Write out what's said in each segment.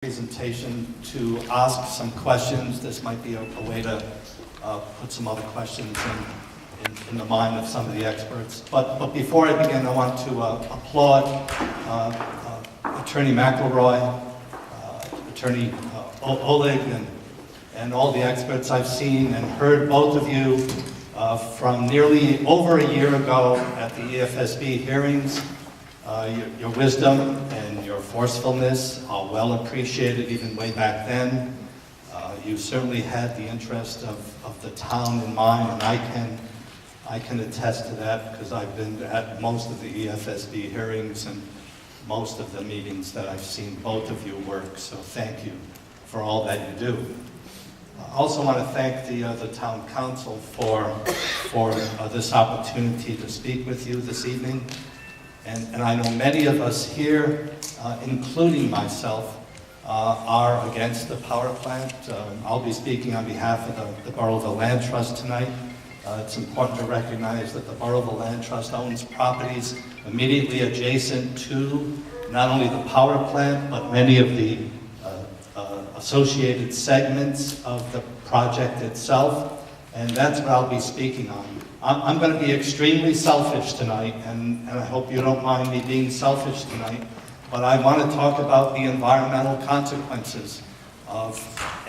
Presentation to ask some questions. This might be a way to put some other questions in the mind of some of the experts. But before I begin, I want to applaud Attorney McElroy, Attorney Oleg, and all the experts I've seen and heard both of you from nearly over a year ago at the EFSB hearings. Your wisdom and your forcefulness are well appreciated even way back then. You certainly had the interest of the town in mind, and I can attest to that because I've been at most of the EFSB hearings and most of the meetings that I've seen both of you work, so thank you for all that you do. I also want to thank the town council for this opportunity to speak with you this evening. And I know many of us here, including myself, are against the power plant. I'll be speaking on behalf of the Burrillville Land Trust tonight. It's important to recognize that the Burrillville Land Trust owns properties immediately adjacent to not only the power plant, but many of the associated segments of the project itself. And that's what I'll be speaking on. I'm going to be extremely selfish tonight, and I hope you don't mind me being selfish tonight, but I want to talk about the environmental consequences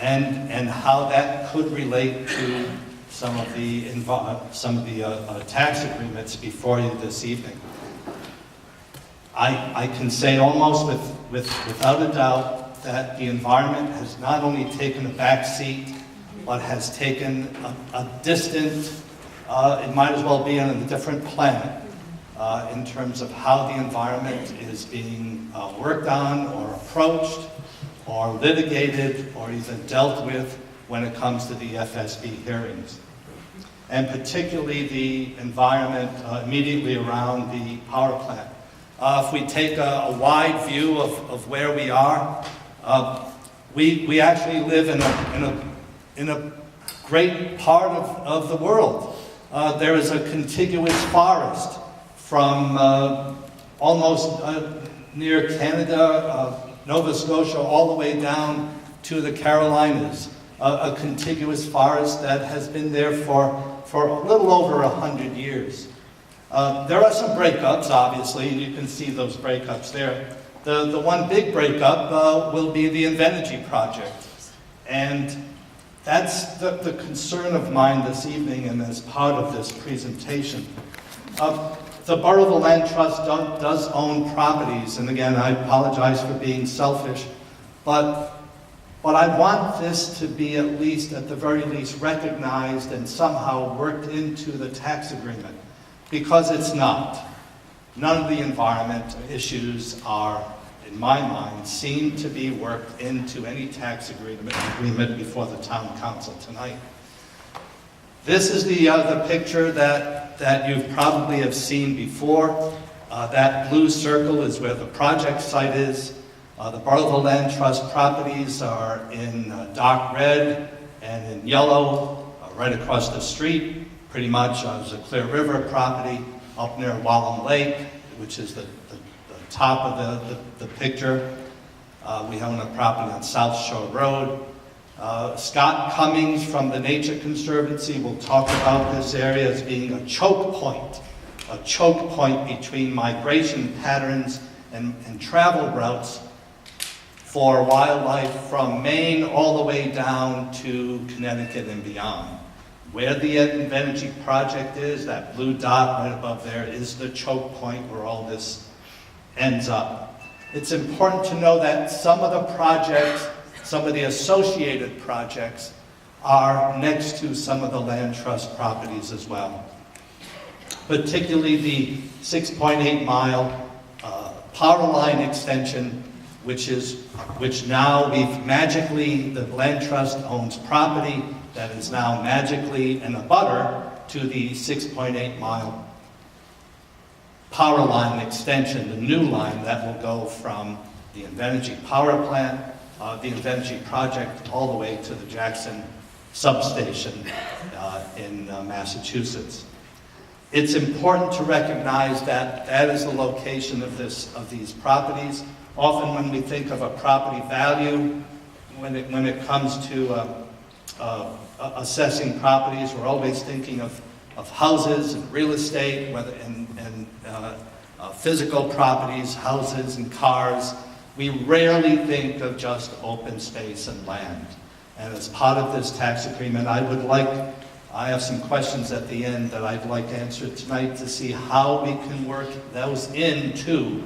and how that could relate to some of the tax agreements before you this evening. I can say almost without a doubt that the environment has not only taken a back seat, but has taken a distant, it might as well be on a different planet in terms of how the environment is being worked on or approached or litigated or even dealt with when it comes to the FSB hearings. And particularly the environment immediately around the power plant. If we take a wide view of where we are, we actually live in a great part of the world. There is a contiguous forest from almost near Canada, Nova Scotia, all the way down to the Carolinas. A contiguous forest that has been there for a little over 100 years. There are some breakups, obviously, and you can see those breakups there. The one big breakup will be the Invenergy project. And that's the concern of mine this evening and as part of this presentation. The Burrillville Land Trust does own properties, and again, I apologize for being selfish, but I want this to be at the very least, recognized and somehow worked into the tax agreement, because it's not. None of the environment issues are, in my mind, seem to be worked into any tax agreement before the town council tonight. This is the picture that you probably have seen before. That blue circle is where the project site is. The Burrillville Land Trust properties are in dark red and in yellow, right across the street. Pretty much there's a Clear River property up near Wallam Lake, which is the top of the picture. We own a property on South Shore Road. Scott Cummings from the Nature Conservancy will talk about this area as being a choke point between migration patterns and travel routes for wildlife from Maine all the way down to Connecticut and beyond. Where the Invenergy project is, that blue dot right above there, is the choke point where all this ends up. It's important to know that some of the projects, some of the associated projects, are next to some of the land trust properties as well. Particularly the 6.8 mile power line extension, which now the land trust owns property that is now magically an abutter to the 6.8 mile power line extension, the new line that will go from the Invenergy power plant, the Invenergy project, all the way to the Jackson substation in Massachusetts. It's important to recognize that that is the location of these properties. Often when we think of a property value, when it comes to assessing properties, we're always thinking of houses and real estate, whether physical properties, houses and cars. We rarely think of just open space and land. And as part of this tax agreement, I have some questions at the end that I'd like answered tonight to see how we can work those into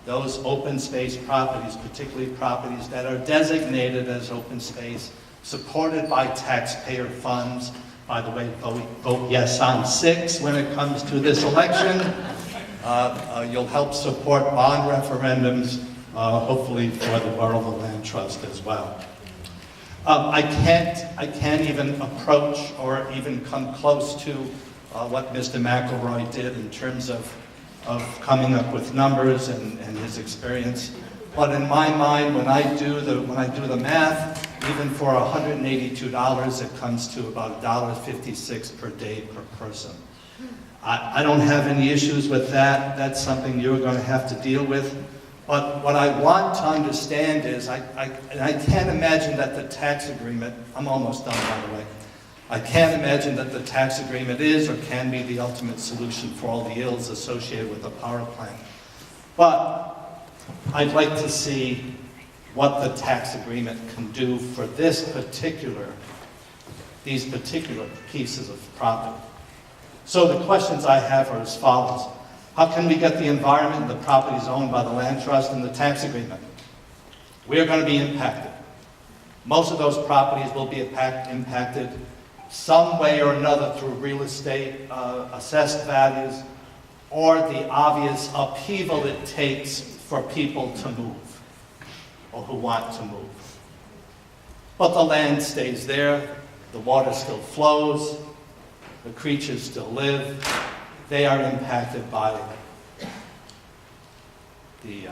those open space properties, particularly properties that are designated as open space, supported by taxpayer funds. By the way, vote yes on 6 when it comes to this election. You'll help support bond referendums, hopefully for the Burrillville Land Trust as well. I can't even approach or even come close to what Mr. McElroy did in terms of coming up with numbers and his experience. But in my mind, when I do the math, even for $182, it comes to about $1.56 per day per person. I don't have any issues with that. That's something you're going to have to deal with. But what I want to understand is, I can't imagine that the tax agreement, I'm almost done by the way, I can't imagine that the tax agreement is or can be the ultimate solution for all the ills associated with the power plant. But I'd like to see what the tax agreement can do for these particular pieces of property. So the questions I have are as follows. How can we get the environment and the properties owned by the land trust in the tax agreement? We are going to be impacted. Most of those properties will be impacted some way or another through real estate, assessed values, or the obvious upheaval it takes for people to move, or who want to move. But the land stays there, the water still flows, the creatures still live. They are impacted by the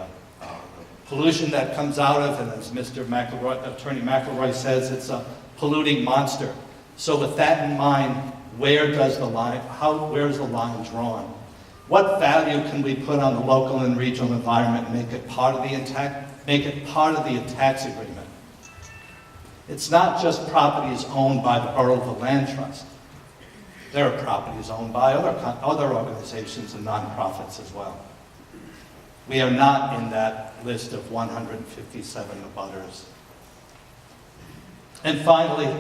pollution that comes out of, and as Attorney McElroy says, it's a polluting monster. So with that in mind, where's the line drawn? What value can we put on the local and regional environment and make it part of the tax agreement? It's not just properties owned by the Burrillville Land Trust. There are properties owned by other organizations and nonprofits as well. We are not in that list of 157 abutters. And finally,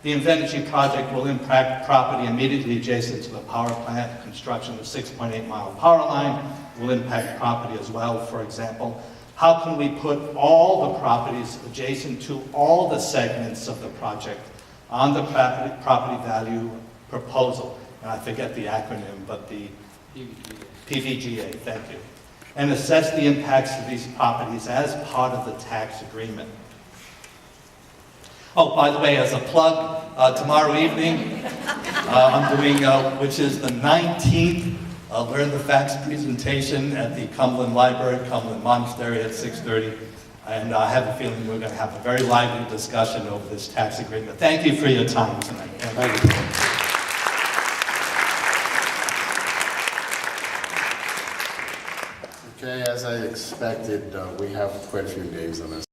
the Invenergy project will impact property immediately adjacent to the power plant. Construction of a 6.8-mile power line will impact property as well. For example, how can we put all the properties adjacent to all the segments of the project on the property value proposal? And I forget the acronym, but the PVGA, thank you. And assess the impacts of these properties as part of the tax agreement. Oh, by the way, as a plug, tomorrow evening, I'm doing, which is the 19th, Learn the Facts presentation at the Cumberland Library, Cumberland Monastery at 6:30. And I have a feeling we're going to have a very lively discussion over this tax agreement. Thank you for your time tonight. Thank you. Okay, as I expected, we have quite a few names on this.